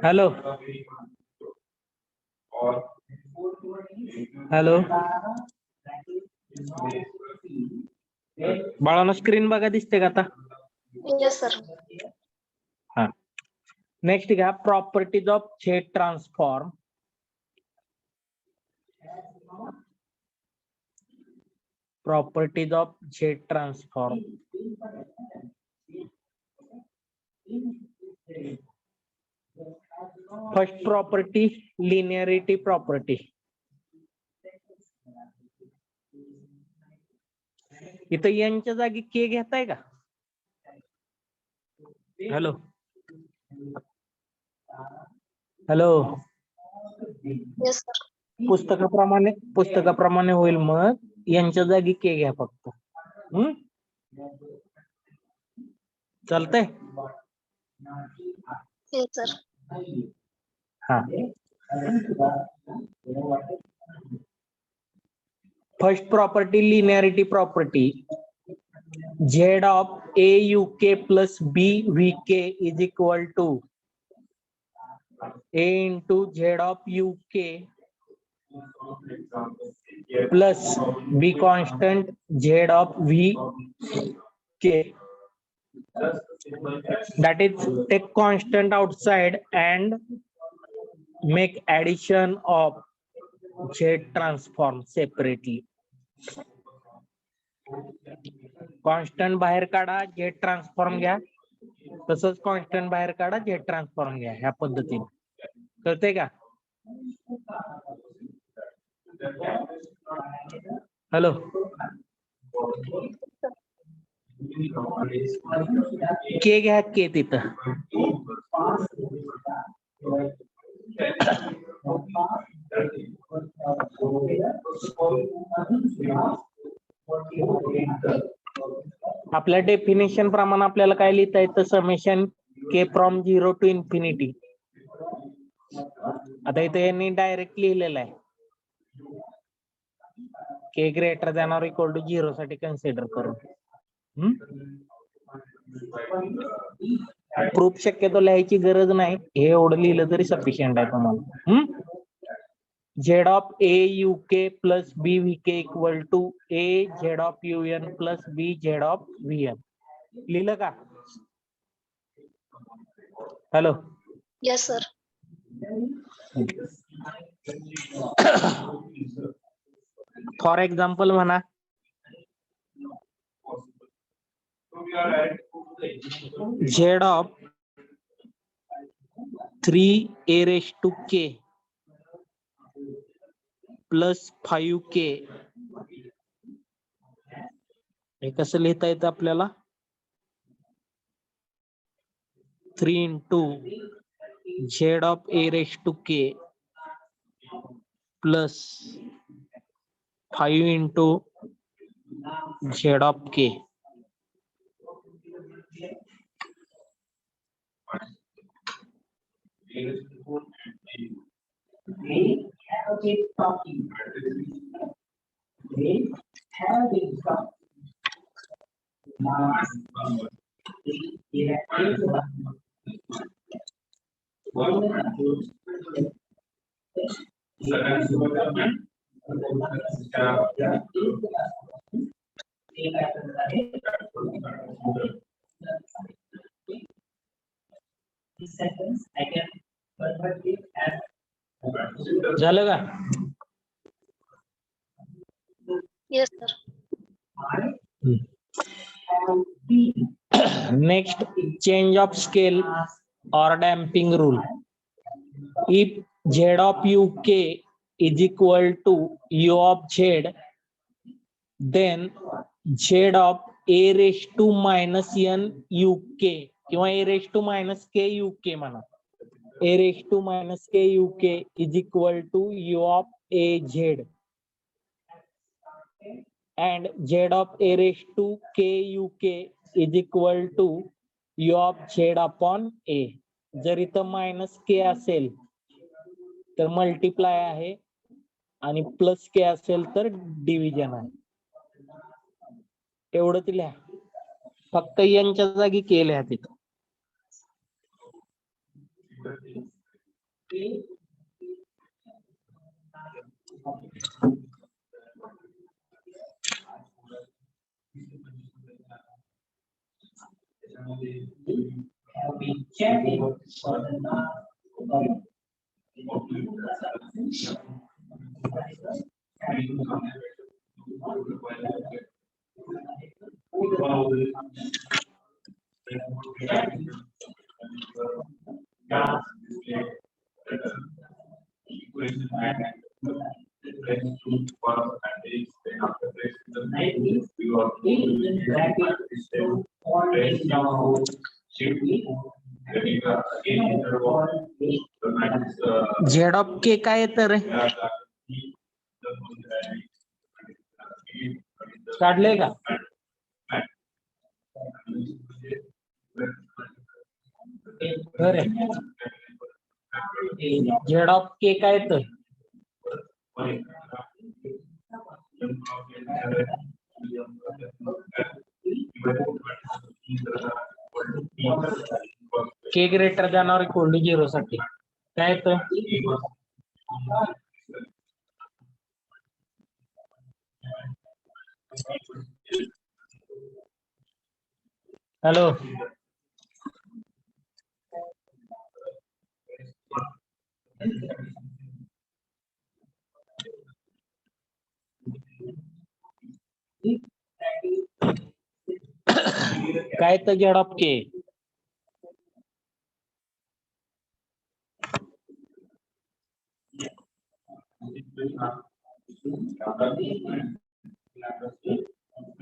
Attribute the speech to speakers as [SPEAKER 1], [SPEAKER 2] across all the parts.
[SPEAKER 1] Hello hello बाळांनो screen बघा दिसते का आता?
[SPEAKER 2] Yes sir.
[SPEAKER 1] हा. नेक्स्ट घ्या properties of Z transform. Properties of Z transform. First property linearity property. इथं यांच्या जागी के घेताय का? Hello hello
[SPEAKER 2] yes sir.
[SPEAKER 1] पुस्तकाप्रमाणे होईल, मग यांच्या जागी के घ्या फक्त. चालतंय?
[SPEAKER 2] Yes sir.
[SPEAKER 1] हा. First property linearity property. Z of AUK plus BVK is equal to A into Z of UK plus B constant Z of VK. That is, take constant outside and make addition of Z transform separately. Constant बाहेर काढा, Z transform घ्या. तसंच constant बाहेर काढा, Z transform घ्या. ह्या पद्धतीने कळतंय का? हॅलो के घ्या, के तिथं. आपल्या डेफिनेशन प्रमाणे आपल्याला काय लिहिता येतं? Summation K from 0 to infinity. आता इथे यांनी डायरेक्ट लिहिलेलं आहे, K greater than or equal to 0 साठी कन्सिडर करून. प्रूफ शक्यतो लिहायची गरज नाही, हे एवढं लिहिलं तरी सफिशियंट आहे तुम्हाला. Z of AUK plus BVK equal to A Z of UN plus B Z of VN. लिहिलं का? Hello.
[SPEAKER 2] Yes sir.
[SPEAKER 1] For example म्हणा, Z of 3A raised to K plus 5K. हे कसं लिहिता येतं आपल्याला? 3 into Z of A raised to K plus 5 into Z of K. झालं का?
[SPEAKER 2] Yes sir.
[SPEAKER 1] Next, change of scale or damping rule. If Z of UK is equal to U of Z, then Z of A raised to minus N UK किंवा A raised to minus K UK म्हणा. A raised to minus K UK is equal to U of AZ. And Z of A raised to K UK is equal to U of Z upon A. जर इथं minus K असेल तर multiply आहे आणि plus के असेल तर division आहे. एवढंच लिहा, फक्त यांच्या जागी के लिहा तिथं. झेड ऑफ के काय येतं रे? काढले का? झेड ऑफ के काय येतं? K greater than or equal to 0 साठी काय येतं? हॅलो, काय तर झेड ऑफ के?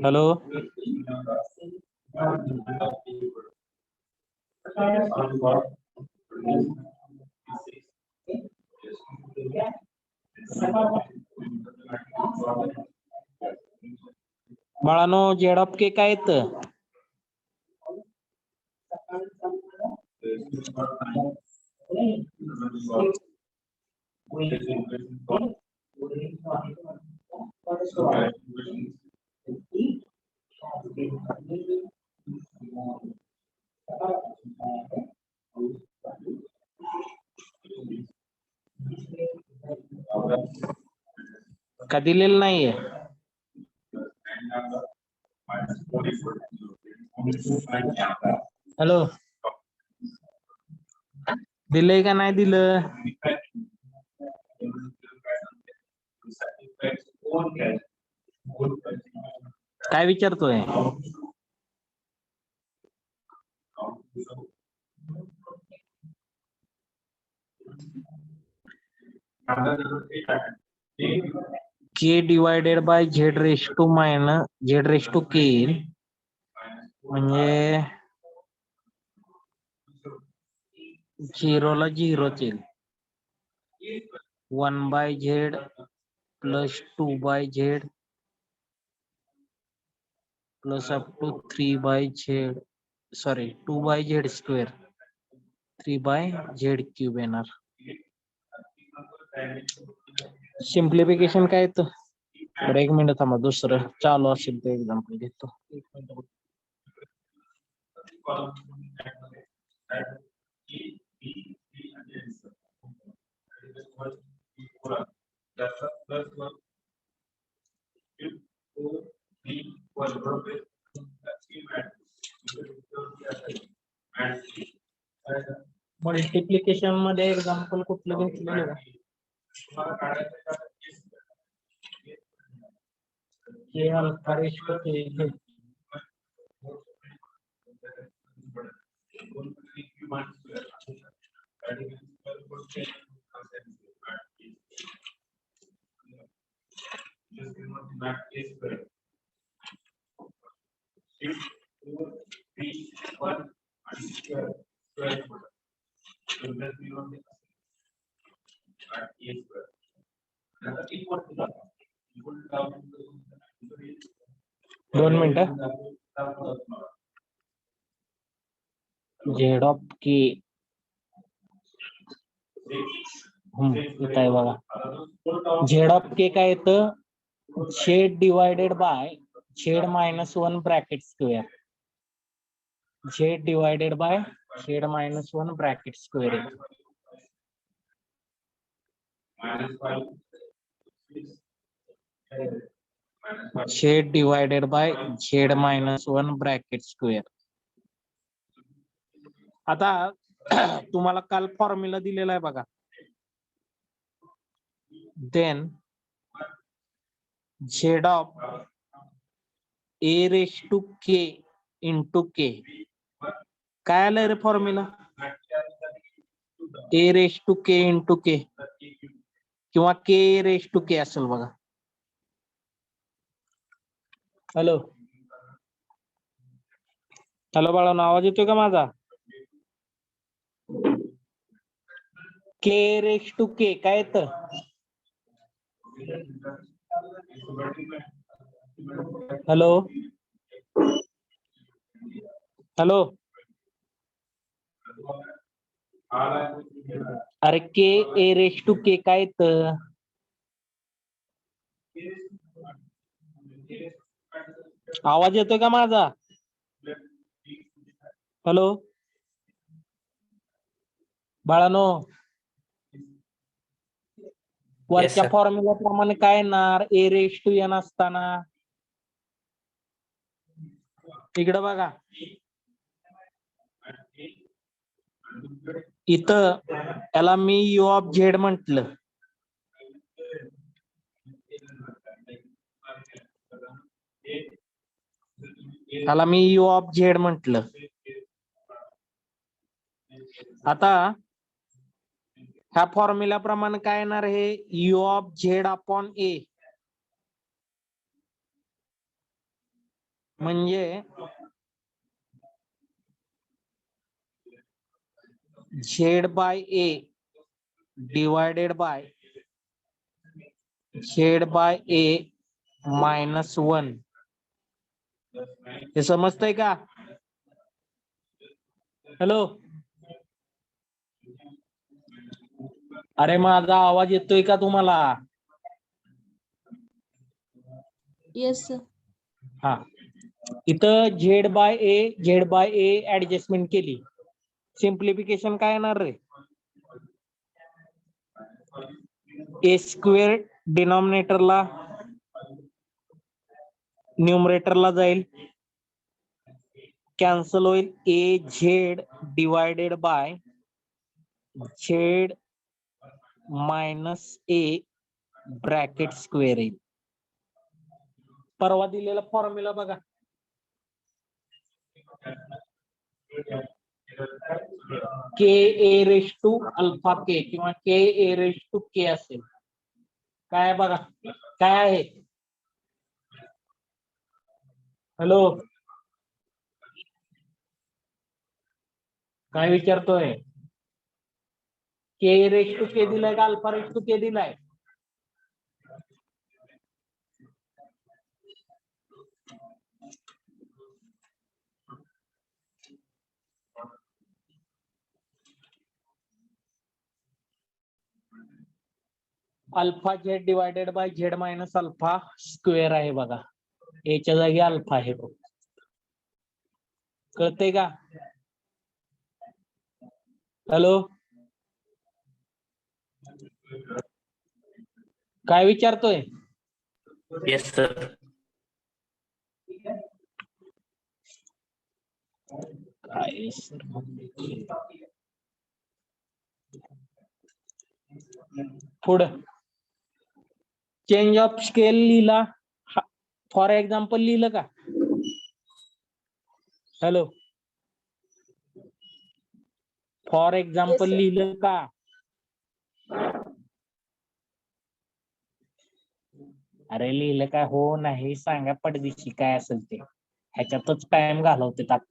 [SPEAKER 1] हॅलो, बाळानो, झेड ऑफ के काय येतं? का दिलेलं नाहीये? हॅलो, दिलंय का नाही दिलं? काय विचारतोय? K divided by Z raise to minus Z raise to K म्हणजे 0 ला 0 येईल. 1 by Z plus 2 by Z plus up to 3 by Z, sorry 2 by Z square 3 by Z cube येणार. सिम्प्लिफिकेशन काय येतं? बरं, 1 मिनिट थांबा, दुसरं चालू असेल ते एक्झाम्पल घेतो. मल्टिप्लिकेशन मध्ये एक्झाम्पल कुठलं घेतलेलं? के अल्फा रेश टू के. दोन मिनिटं. झेड ऑफ के येत आहे बघा. झेड ऑफ के काय येतं? Z divided by Z minus 1 bracket square. Z divided by Z minus one bracket square Z divided by Z minus one bracket square. आता तुम्हाला काल फॉर्म्युला दिलेला आहे बघा. Then Z of A raise to K into K. काय आलंय रे formula? A raise to K into K किंवा के रेस टू के असेल बघा. हॅलो हॅलो बाळांनो, आवाज येतोय का माझा? के रेस टू के काय येतं? हॅलो हॅलो अरे के ए रेस टू के काय येतं? आवाज येतोय का माझा? हॅलो बाळांनो, वरच्या
[SPEAKER 3] sir.
[SPEAKER 1] फॉर्म्युला प्रमाणे काय येणार? ए रेस टू एन असताना इकडे बघा, इथं याला मी यू ऑफ झेड म्हंटल. याला मी यू ऑफ झेड म्हंटल. आता ह्या फॉर्म्युला प्रमाणे काय येणार? हे U of Z upon A म्हणजे Z by A divided by Z by A minus one. हे समजतंय का? हॅलो अरे माझा आवाज येतोय का तुम्हाला?
[SPEAKER 4] Yes sir.
[SPEAKER 1] हा, इथं झेड बाय ए ऍडजस्टमेंट केली. सिम्प्लिफिकेशन काय येणार रे? ए स्क्वेअर डिनॉमिनेटरला न्यूमरेटरला जाईल, कॅन्सल होईल. ए Z divided by Z minus A bracket square येईल. परवा दिलेला फॉर्म्युला बघा. के ए रेस टू अल्फा के किंवा के ए रेस टू के असेल. काय बघा, काय आहे? हॅलो काय विचारतोय? के रेस टू के दिलाय का अल्फा रेस टू के दिलाय? Alpha Z divided by Z minus alpha square आहे बघा. एच्या जागी अल्फा आहे. कळतंय का? हॅलो काय विचारतोय?
[SPEAKER 3] Yes, sir.
[SPEAKER 1] काय पुढं चेंज ऑफ स्केल लिहिला. फॉर एक्झाम्पल लिहिलं का? Hello for example
[SPEAKER 4] sir.
[SPEAKER 1] लिहिलं का? अरे लिहिलं का? हो नाही सांगा पडदिशी काय असेल ते. ह्याच्यातच टाइम घालवते टाक.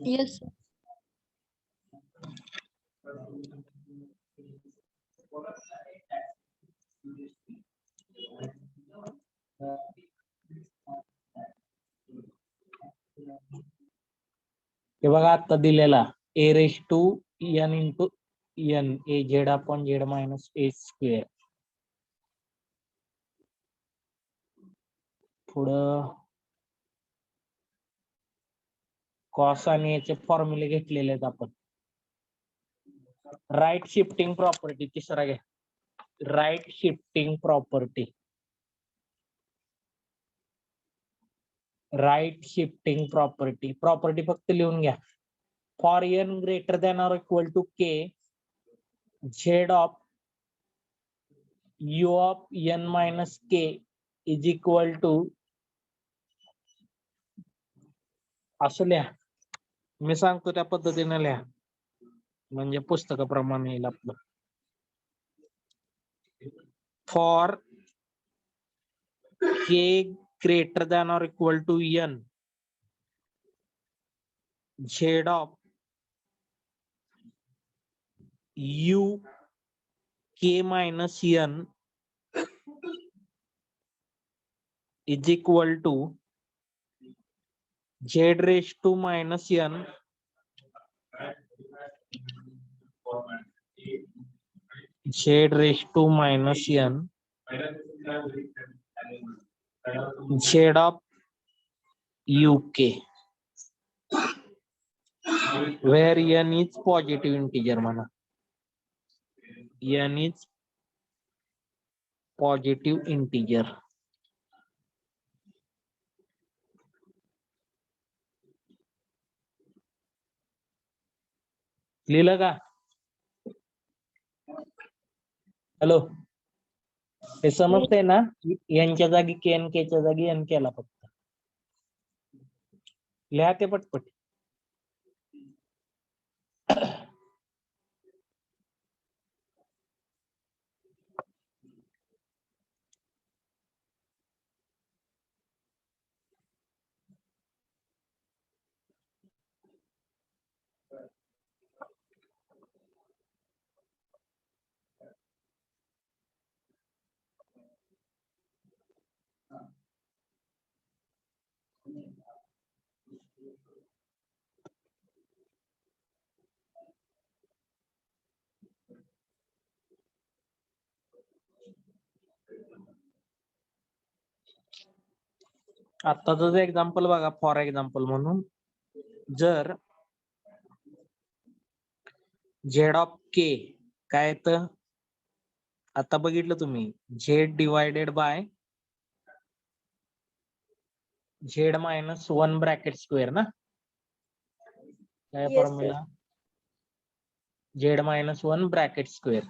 [SPEAKER 4] Yes sir.
[SPEAKER 1] हे बघा आता दिलेला A raise to N into N A Z upon Z minus A square. पुढं कॉस आणि याचे फॉर्म्युले घेतलेले आहेत आपण. राईट शिफ्टिंग प्रॉपर्टी तिसरा घ्या. Right shifting property. Right shifting property. Property फक्त लिहून घ्या. For n greater than or equal to k, z of u of n minus k is equal to, असं लिहा. मी सांगतो त्या पद्धतीने लिहा, म्हणजे पुस्तकाप्रमाणे येईल आपलं. For k greater than or equal to n, z of u k minus n is equal to z raised to minus n z raised to minus n z of uk, where n is positive integer म्हणा. n is positive integer. लिहिलं का? Hello, हे समजतंय ना? यांच्या जागी के के च्या जागी एन केला फक्त. लिहा ते पटपट. आत्ताच एक्झाम्पल बघा, फॉर एक्झाम्पल म्हणून. जर झेड ऑफ के काय तर आता बघितलं तुम्ही, Z divided by Z minus 1 bracket square ना, काय
[SPEAKER 4] Yes,
[SPEAKER 1] formula? Z minus 1 bracket square.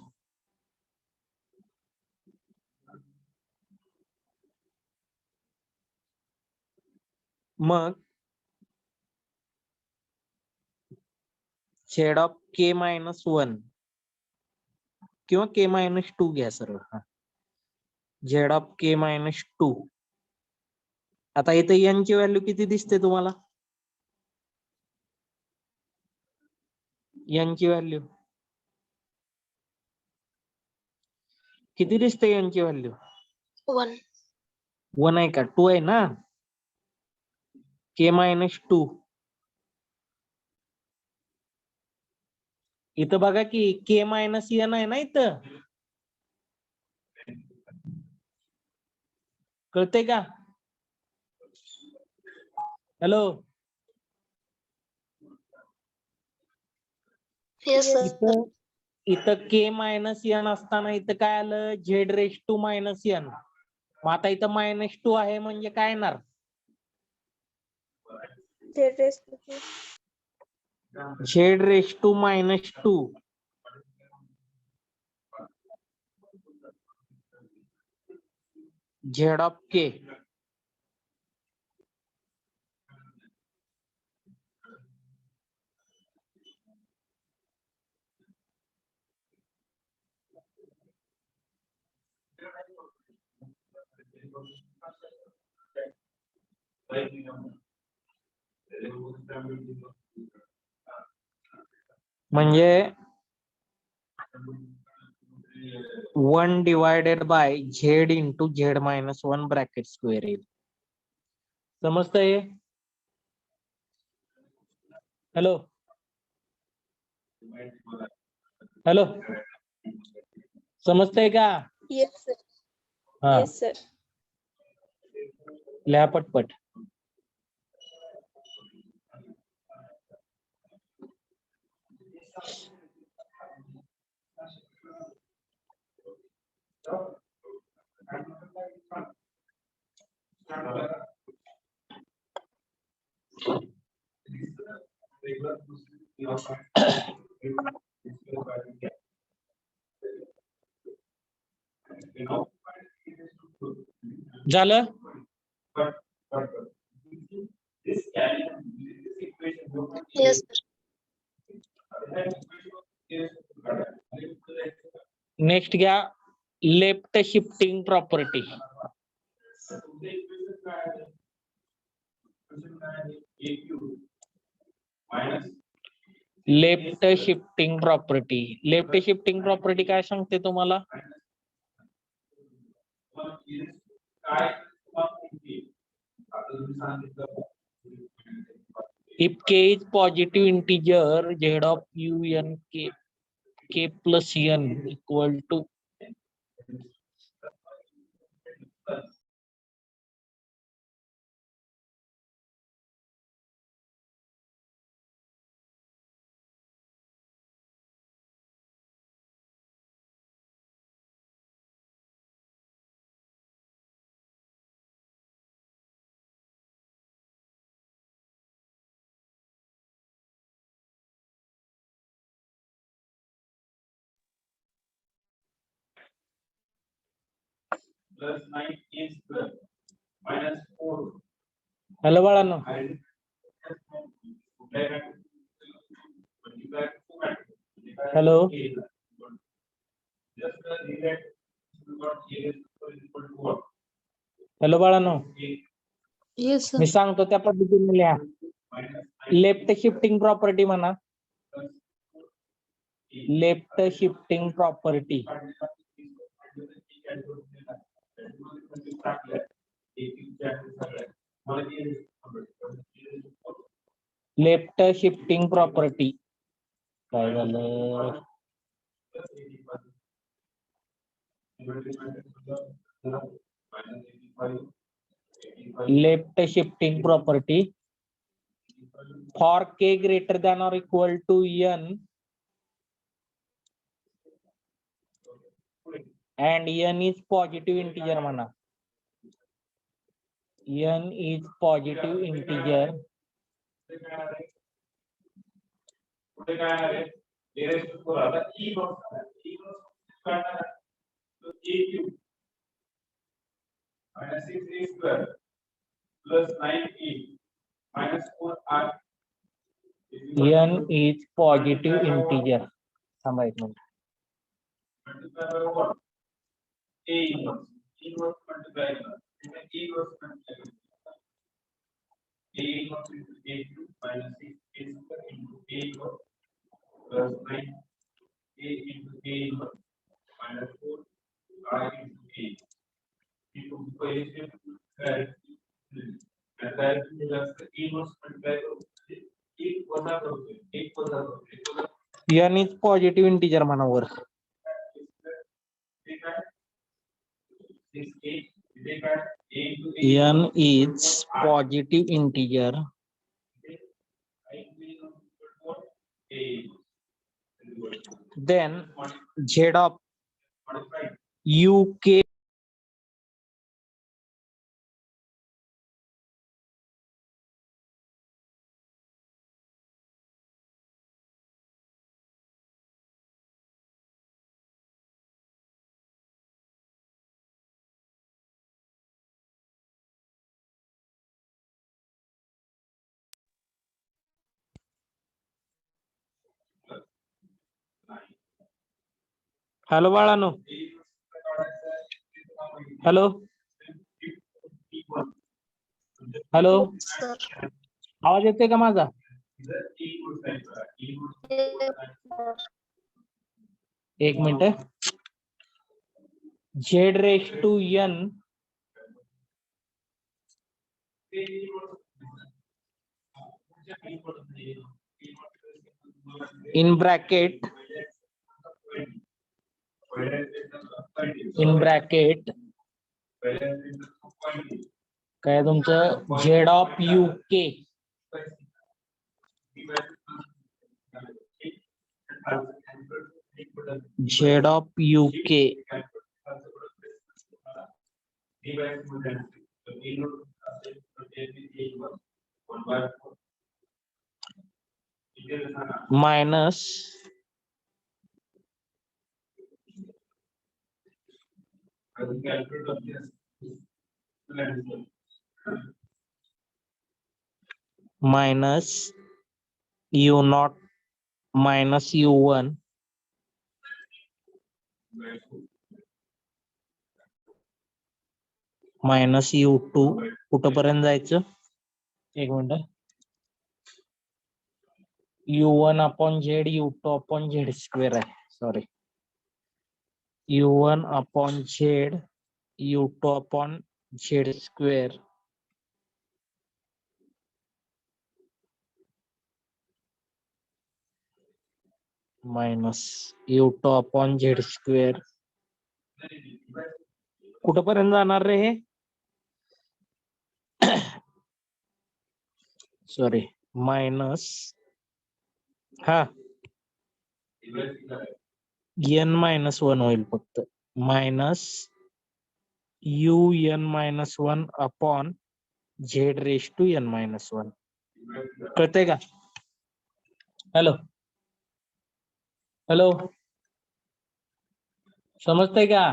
[SPEAKER 1] मग झेड ऑफ के मायनस 1 किंवा के मायनस 2 घ्या सरळ. Z of K minus 2. आता इथे एन ची व्हॅल्यू किती दिसते तुम्हाला? एन ची व्हॅल्यू किती दिसते? एन ची व्हॅल्यू
[SPEAKER 2] 1.
[SPEAKER 1] 1 आहे का? 2 आहे ना. के मायनस 2. इथं बघा की के मायनस एन आहे ना इथं. कळतंय का? Hello,
[SPEAKER 2] Yes, sir.
[SPEAKER 1] इथं इथं के मायनस एन असताना इथं काय आलं? Z raise to minus N. मग आता इथं मायनस 2 आहे म्हणजे काय येणार? Z raise to minus 2 Z of K. म्हणजे 1 divided by Z into Z minus 1 bracket square येईल. समजतंय? हॅलो हॅलो, समजतंय का?
[SPEAKER 4] Yes, sir.
[SPEAKER 1] हा,
[SPEAKER 4] Yes, sir.
[SPEAKER 1] लिहा पटपट. झालं?
[SPEAKER 2] Yes, sir.
[SPEAKER 1] नेक्स्ट घ्या left shifting property. Left shifting property. Left shifting property काय सांगते तुम्हाला? If k is positive integer, z of u n k plus n equal to hello बाळांनो. Hello. Hello बाळांनो.
[SPEAKER 4] Yes, sir.
[SPEAKER 1] मी सांगतो त्या पद्धतीने लिहा. लेफ्ट शिफ्टिंग प्रॉपर्टी म्हणा. Left shifting property. Left shifting property काय झालं? Left shifting property for k greater than or equal to n and n is positive integer म्हणा. n is positive integer n is positive integer. थांबा एक minute. n is positive integer म्हणा वर. n is positive integer then z of uk hello बाळांनो. Hello. Hello.
[SPEAKER 2] Sir.
[SPEAKER 1] आवाज येतोय का माझा?
[SPEAKER 2] Yes, sir.
[SPEAKER 1] एक minute. z raised to n in bracket काय तुमचं z of uk Z of UK minus U0 minus U1 minus U2 कुठपर्यंत जायचं एक minute U1 upon Z U2 upon Z square आहे sorry U1 upon Z U2 upon Z square minus U2 upon Z square कुठपर्यंत जाणार रे हे sorry minus हा n minus 1 होईल फक्त minus UN minus 1 upon Z raise to n minus 1 कळतंय का हॅलो हॅलो समजतंय का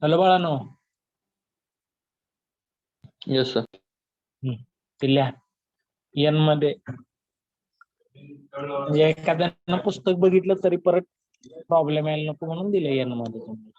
[SPEAKER 1] हॅलो बाळानो
[SPEAKER 3] Yes, sir.
[SPEAKER 1] लिहा n मध्ये म्हणजे एखाद्यानं पुस्तक बघितलं तरी परत प्रॉब्लेम यायला नको म्हणून दिले n मध्ये तुम्ही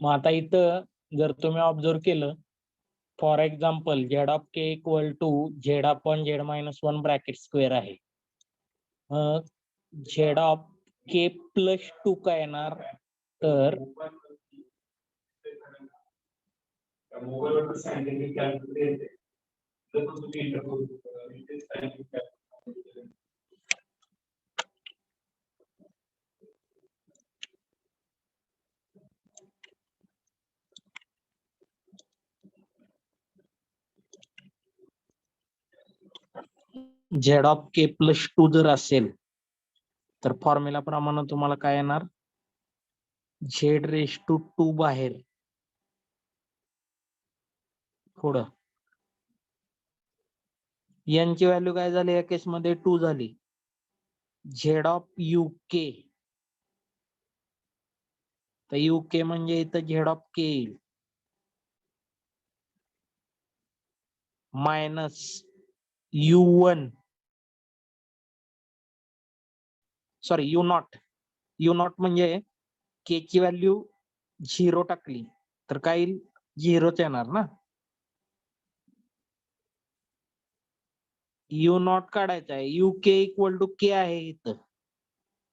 [SPEAKER 1] मग आता इथं जर तुम्ही ऑब्झर्व केलं for example Z of K equal to Z upon Z minus 1 bracket square आहे Z ऑफ K प्लस 2 काय येणार तर Z ऑफ K प्लस 2 जर असेल तर फॉर्म्युला प्रमाणे तुम्हाला काय येणार Z रेस टू 2 बाहेर पुढं n ची व्हॅल्यू काय झाली या केस मध्ये 2 झाली Z ऑफ UK तर UK म्हणजे इथं Z ऑफ K येईल मायनस U1 सॉरी U0 म्हणजे K ची व्हॅल्यू 0 टाकली तर काय येईल 0च येणार ना U0 काढायचा आहे UK इक्वल टू K आहे इथं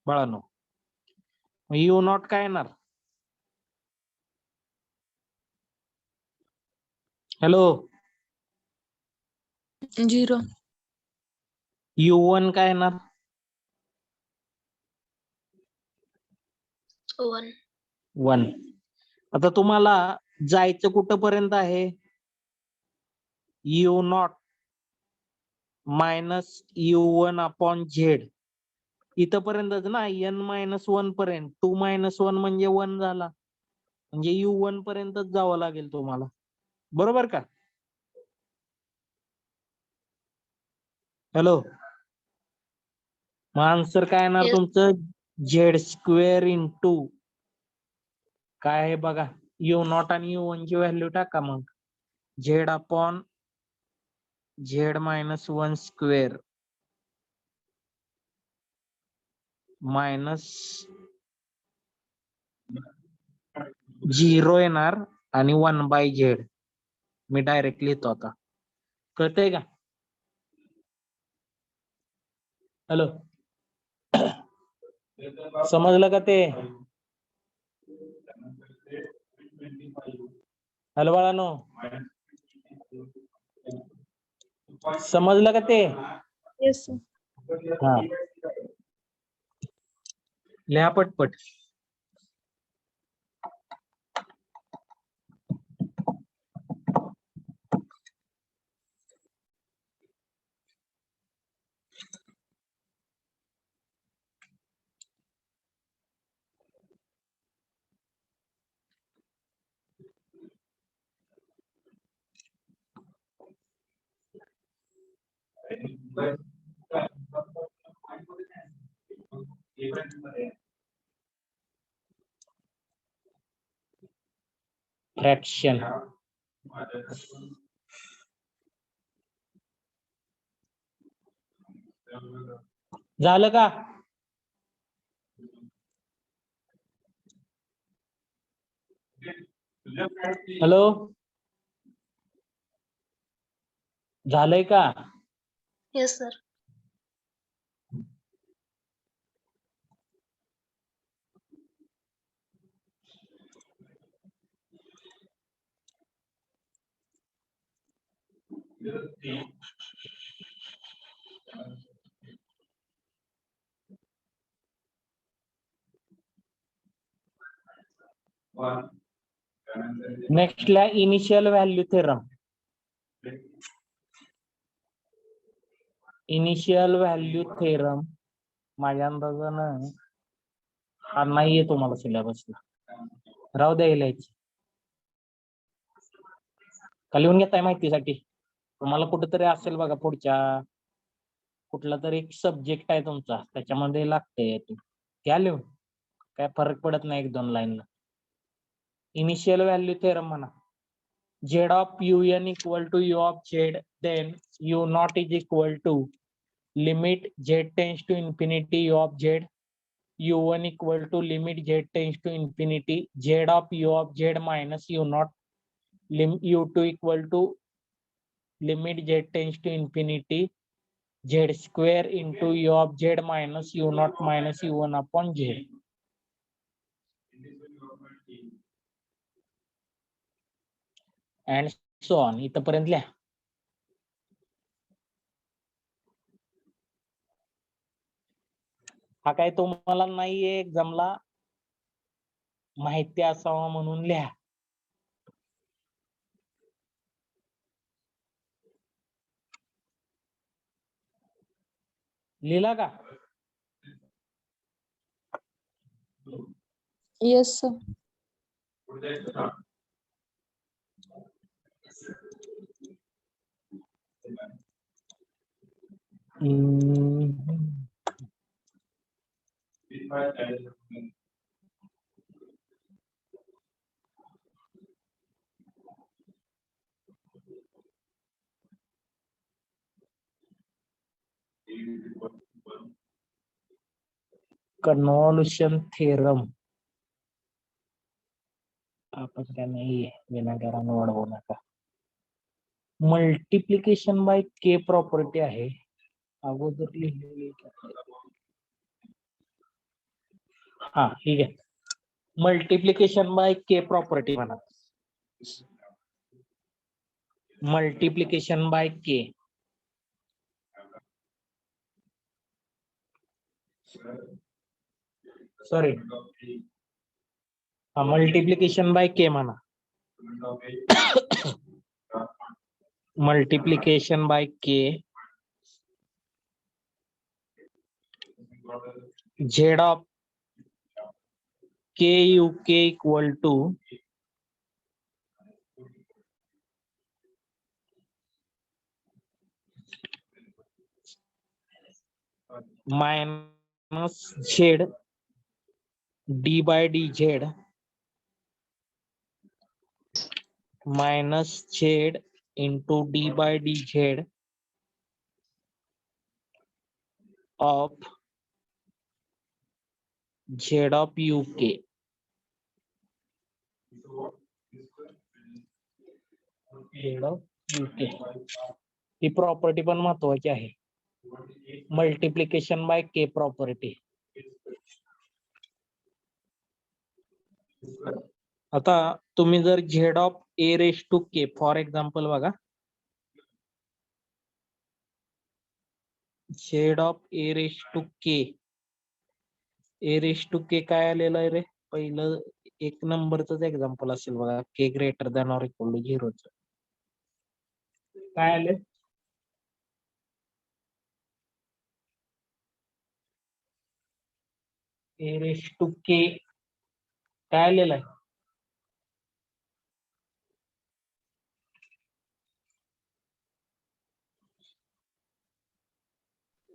[SPEAKER 1] बाळानो U0 काय येणार हॅलो
[SPEAKER 4] झिरो
[SPEAKER 1] U1 काय येणार
[SPEAKER 2] 1.
[SPEAKER 1] 1 आता तुम्हाला जायचं कुठपर्यंत आहे U0 minus U1 upon Z इथपर्यंतच ना n मायनस 1 पर्यंत 2 मायनस 1 म्हणजे 1 झाला म्हणजे U1 पर्यंतच जावं लागेल तुम्हाला बरोबर का हॅलो मग आन्सर काय येणार
[SPEAKER 2] Yes.
[SPEAKER 1] तुमचं Z स्क्वेअर इंटू काय आहे बघा U0 आणि U1 ची व्हॅल्यू टाका मग Z upon Z minus 1 square minus 0 येणार आणि 1/Z मी डायरेक्ट लिहितो आता कळतंय का हॅलो समजलं का ते हॅलो बाळानो समजलं का ते
[SPEAKER 4] Yes, sir.
[SPEAKER 1] हा लिहा पटपट. फ्रॅक्शन झालं का? हॅलो, झालंय का?
[SPEAKER 2] Yes, sir.
[SPEAKER 1] नेक्स्ट ला initial value theorem. Initial value theorem माझ्या अंदाजानं हा नाहीये तुम्हाला सिलेबसला. राहू द्या यायची. का लिहून घेताय माहितीसाठी? तुम्हाला कुठेतरी असेल बघा पुढच्या कुठला तरी एक सब्जेक्ट आहे तुमचा त्याच्यामध्ये लागतंय घ्या लिहून. काय फरक पडत नाही 1-2 लाईन. इनिशियल व्हॅल्यू थेरम म्हणा. Z of un equal to u of z, then u naught is equal to limit z tends to infinity u of z, u1 equal to limit z tends to infinity z of u of z minus u naught, u2 equal to limit z tends to infinity z square into u of z minus u naught minus u1 upon z. And so on. इथपर्यंत लिहा. हा काय तुम्हाला नाहीये एक्झामला माहिती असावा म्हणून लिहा. लिहिला का?
[SPEAKER 4] Yes, sir.
[SPEAKER 1] कन्व्होल्यूशन थेरम आपण काय नाहीये विनाकारण वाढवू नका. मल्टिप्लिकेशन बाय के प्रॉपर्टी आहे अगोदर लिहिलेली. हा ठीक आहे. मल्टिप्लिकेशन बाय के प्रॉपर्टी म्हणा. Multiplication by K. Sorry, multiplication by K म्हणा. Multiplication by K z of k u k equal to minus z d by dz minus z into d by dz of z of uk. z of uk ही property पण महत्वाची आहे. Multiplication by K property. आता तुम्ही जर z of a raise to k for example बघा, Z of A raise to K. A raise to K काय आलेलं आहे रे? पहिलं एक नंबरच एक्झाम्पल असेल बघा, K greater than or equal to झिरोच. काय आले? ए रेस टू के काय आलेलं आहे?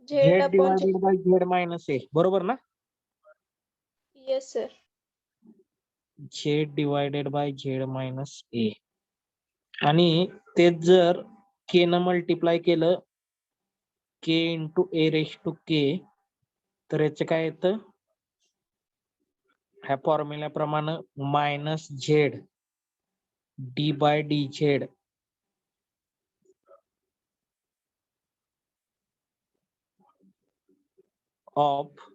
[SPEAKER 4] Z
[SPEAKER 1] Z
[SPEAKER 4] upon Z.
[SPEAKER 1] Divided by Z minus A, बरोबर ना?
[SPEAKER 4] Yes, sir.
[SPEAKER 1] Z divided by Z minus A. आणि तेच जर के न मल्टिप्लाय केलं, K into A raise to K, तर याचं काय येतं? ह्या फॉर्म्युल्याप्रमाणे minus Z D by D Z of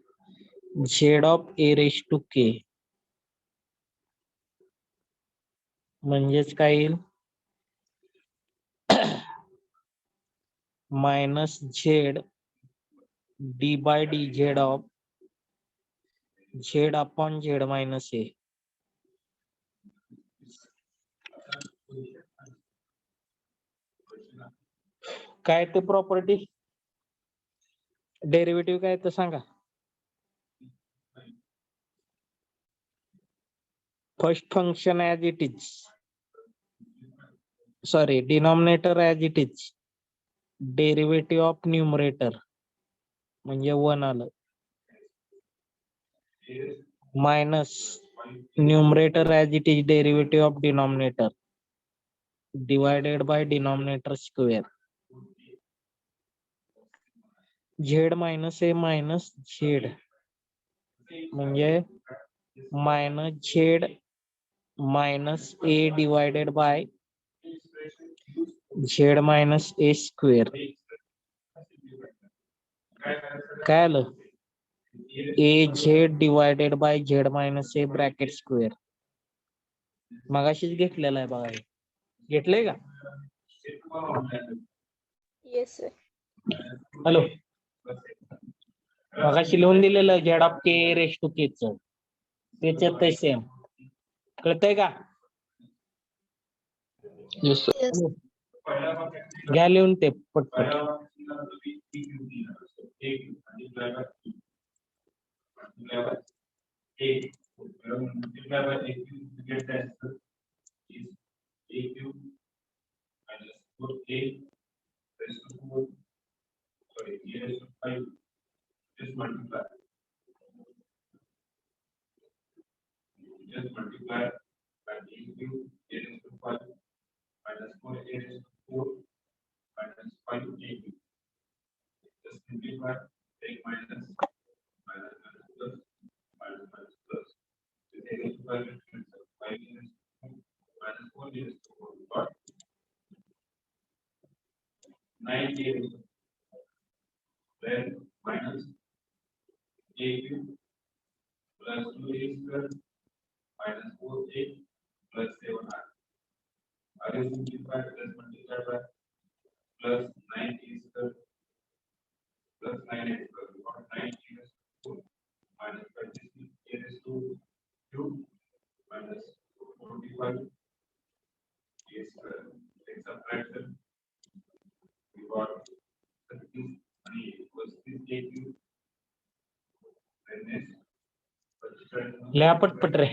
[SPEAKER 1] Z of A raise to K. म्हणजेच काय येईल? Minus Z D by D Z of Z upon Z minus A. काय ते प्रॉपर्टी? डेरिव्हेटिव्ह काय ते सांगा. First function as it is, sorry denominator as it is, derivative of numerator म्हणजे 1 आलं, minus numerator as it is derivative of denominator divided by denominator square. Z minus A minus Z म्हणजे minus Z minus A divided by Z minus A square. काय आलं? A Z divided by Z minus A bracket square. मगाशीच घेतलेला आहे बघा, हे घेतलंय का?
[SPEAKER 4] Yes, sir.
[SPEAKER 1] हॅलो, मगाशी लिहून दिलेलं Z of K raise to K च, त्याच्यात ते सेम. कळतंय का?
[SPEAKER 3] Yes, sir.
[SPEAKER 2] Yes.
[SPEAKER 1] घ्या लिहून ते पटपट. लिहा पटपट रे.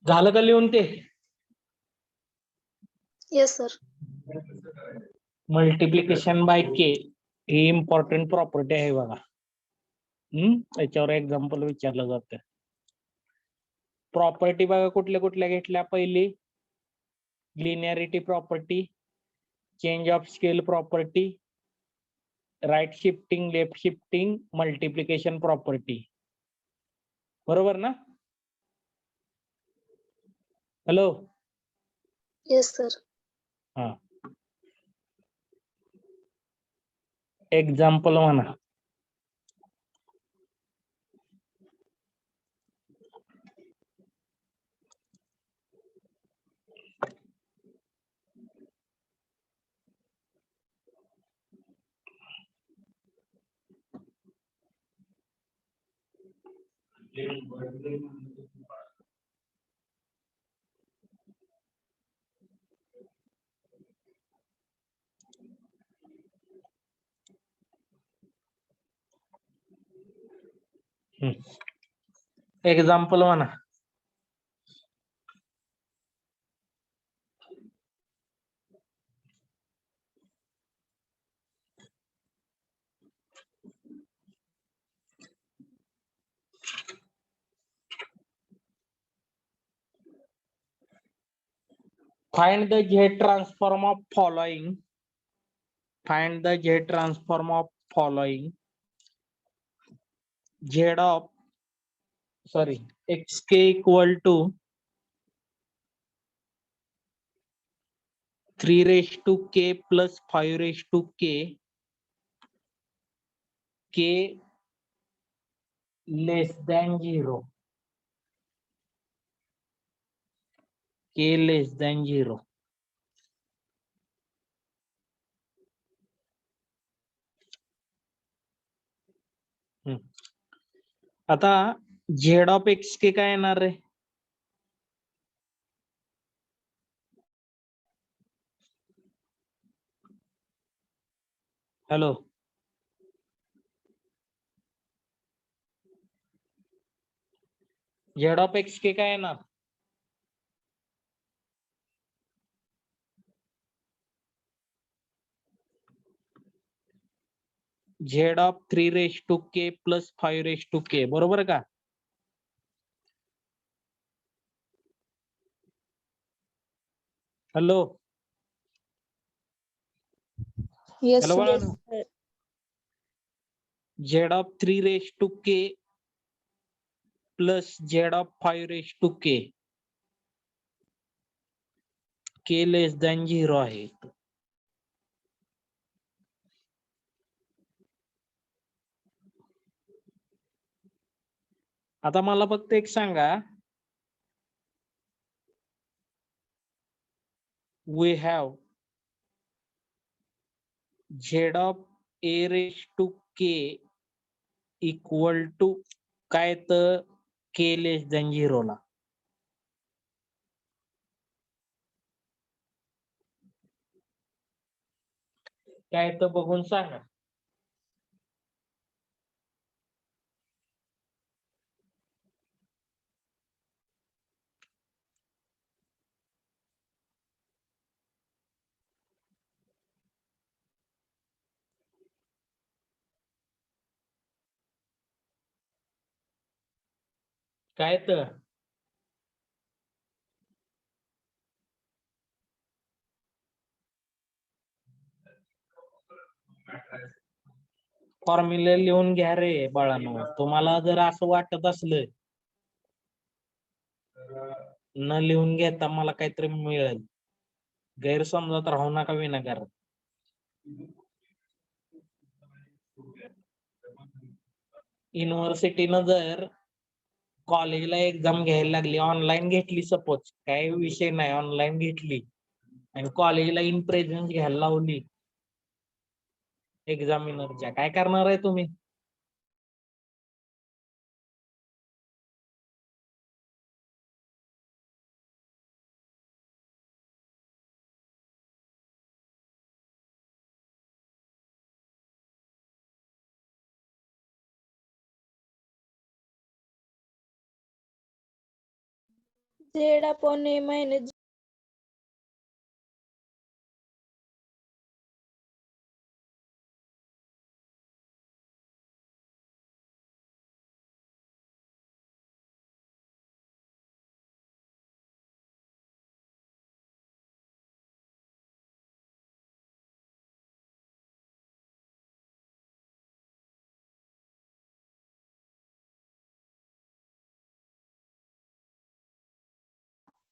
[SPEAKER 1] झालं का लिहून ते?
[SPEAKER 2] Yes, sir.
[SPEAKER 1] Multiplication by K he important property आहे बघा. याच्यावर एक्झाम्पल विचारलं जातं. प्रॉपर्टी बघा कुठल्या कुठल्या घेतल्या. पहिली linearity property, change of scale property, right shifting, left shifting, multiplication property. बरोबर ना? हॅलो.
[SPEAKER 2] Yes, sir.
[SPEAKER 1] हा. एक्झाम्पल म्हणा. एक्झाम्पल म्हणा. Find the Z transform of following. Find the Z transform of following. Z of xk equal to 3 raised to k plus 5 raised to k, k less than 0. K less than 0. आता Z of xk काय येणार आहे? Hello. Z of xk काय येणार? Z of 3 raised to k plus 5 raised to k. बरोबर का? Hello.
[SPEAKER 2] Yes,
[SPEAKER 1] hello
[SPEAKER 2] sir.
[SPEAKER 1] बाळांनो. Z of 3 raised to k plus Z of 5 raised to k. K less than 0 आहे. आता मला फक्त एक सांगा. We have Z of a raised to k equal to काय तर k less than 0 ला. काय तर बघून सांगा. काय तर फॉर्म्युला लिहून घ्या रे बाळांनो. तुम्हाला जर असं वाटत असलं न लिहून घेता मला काहीतरी मिळेल, गैरसमजात राहू नका विनाकारण. युनिव्हर्सिटीनं जर कॉलेजला एक्झाम घ्यायला लागली, ऑनलाईन घेतली, सपोज काही विषय नाही, ऑनलाईन घेतली आणि कॉलेजला इन प्रेझेन्स घ्यायला लावली एक्झामिनरच्या, काय करणार आहे तुम्ही?
[SPEAKER 4] Z upon A minus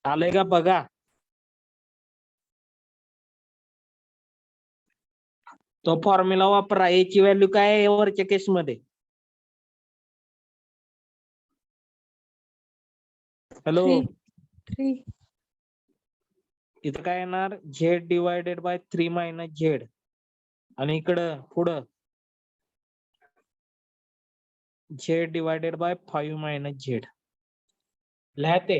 [SPEAKER 1] आलंय का बघा. तो फॉर्म्युला वापरा. याची व्हॅल्यू काय आहे वरच्या केस मध्ये? हॅलो,
[SPEAKER 2] 3.
[SPEAKER 1] इथं काय येणार? Z divided by 3 minus Z, आणि इकडं पुढं Z divided by 5 minus Z. लिहते.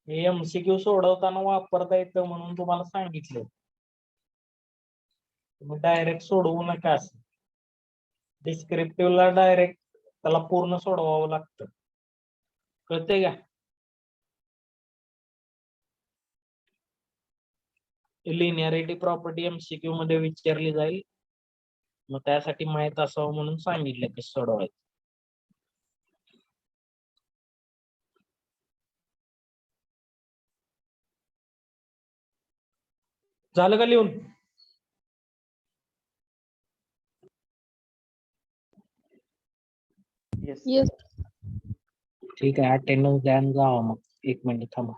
[SPEAKER 1] हे MCQ सोडवताना वापरता येतं म्हणून तुम्हाला सांगितलं. तुम्ही डायरेक्ट सोडवू नका. डिस्क्रिप्टिव्हला डायरेक्ट त्याला पूर्ण सोडवावं लागतं. कळतंय का? लिनिअरिटी प्रॉपर्टी MCQ मध्ये विचारली जाईल, मग त्यासाठी माहित असावं म्हणून सांगितलं की सोडवायचं. झालं का लिहून?
[SPEAKER 2] Yes.
[SPEAKER 1] ठीक आहे, अटेंडन्स द्या आणि जावा मग. 1 मिनिट थांबा.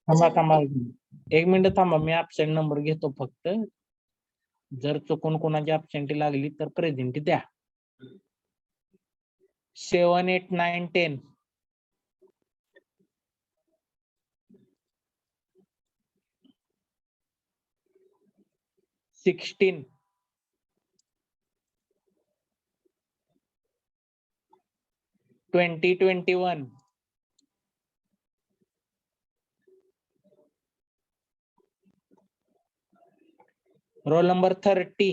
[SPEAKER 1] थांबा 1 मिनिट थांबा. मी ऍबसेंट नंबर घेतो फक्त. जर चुकून कोणाची ऍबसेंटी लागली तर प्रेझेंटी द्या. 7, 8, 9, 10. 16. 20, 21. Roll number 30,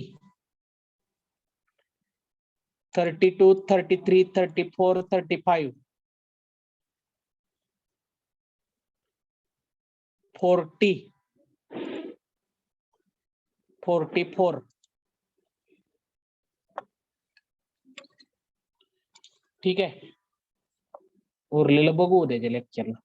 [SPEAKER 1] 32, 33, 34, 35, 40, 44. ठीक आहे, उरलेलं बघू उद्याच्या लेक्चरला.